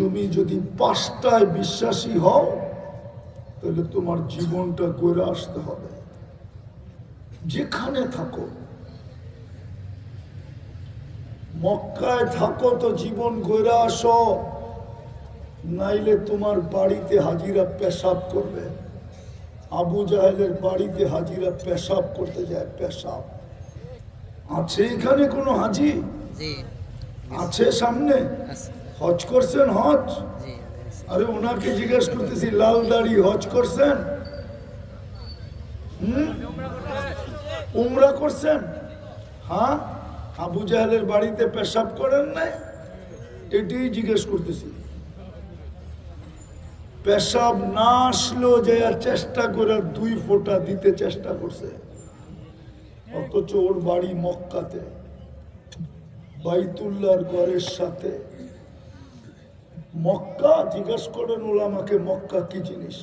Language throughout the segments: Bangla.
তুমি যদি 5টায় বিশ্বাসী হও তাহলে তোমার জীবনটা গড়ে আসতে হবে, যেখানে থাকো। মক্কায় থাকো তো জীবন গড়ে আসো, নাইলে তোমার বাড়িতে হাজিরা পেশাব করবে। আবু জাহেলের বাড়িতে হাজিরা পেশাব করতে যায়। পেশাব আছে এখানে কোনো হাজি আছে সামনে? হজ করছেন? হজ? আরে ওনাকে জিজ্ঞেস করতেছি, লাল দাড়ি, হজ করছেন? উমরা করছেন? হ্যাঁ, আবু জাহেলের বাড়িতে পেশাব করেন নাই? এটাই জিজ্ঞেস করতেছি। পেশাব না আসলেও যে চেষ্টা করে 2 ফোঁটা দিতে চেষ্টা করছে, অথচ ওর বাড়ি মক্কাতে, বাইতুল্লাহর ঘরের সাথে। মক্কা, জিজ্ঞেস করেন ওলামাকে মক্কা কি জিনিস।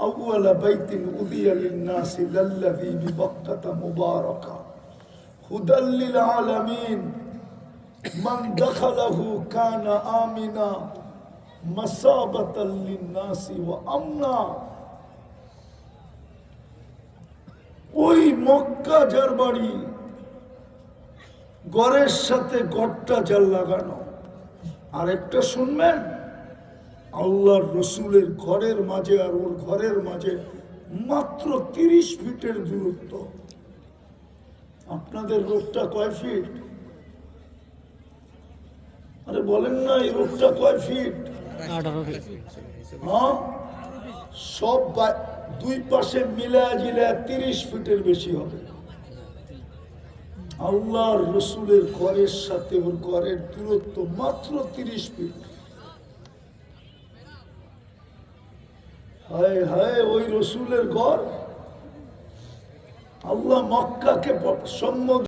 আউয়ালা বাইতিন উদিয়া লিন-নাসি লাল্লাযী বিবাক্কাতা মুবারাকা হুদাল লিল আলামিন মান দাখালাহু কানা আমিনা মাসাবাতাল লিন-নাসি ওয়া আমনা। ওই মক্কা যার বাড়ি, ঘরের সাথে ঘরটা যার লাগানো। আরেকটা শুনবেন, আল্লাহর রসুলের ঘরের মাঝে আর ওর ঘরের মাঝে মাত্র 30 ফিটের দূরত্ব। আপনাদের রোডটা কয় ফিট? আরে বলেন না, এই রোডটা কয় ফিট? 18 ফিট। হ্যাঁ, সব 2 পাশে মিলায় জিলায় 30 ফিটের বেশি হবে। আল্লাহর রসুলের ঘরের সাথে ওর ঘরের দূরত্ব মাত্র 30 ফিট। হায় হায়, ওই রসুলের ঘর। আল্লাহ মক্কাকে সম্বোধন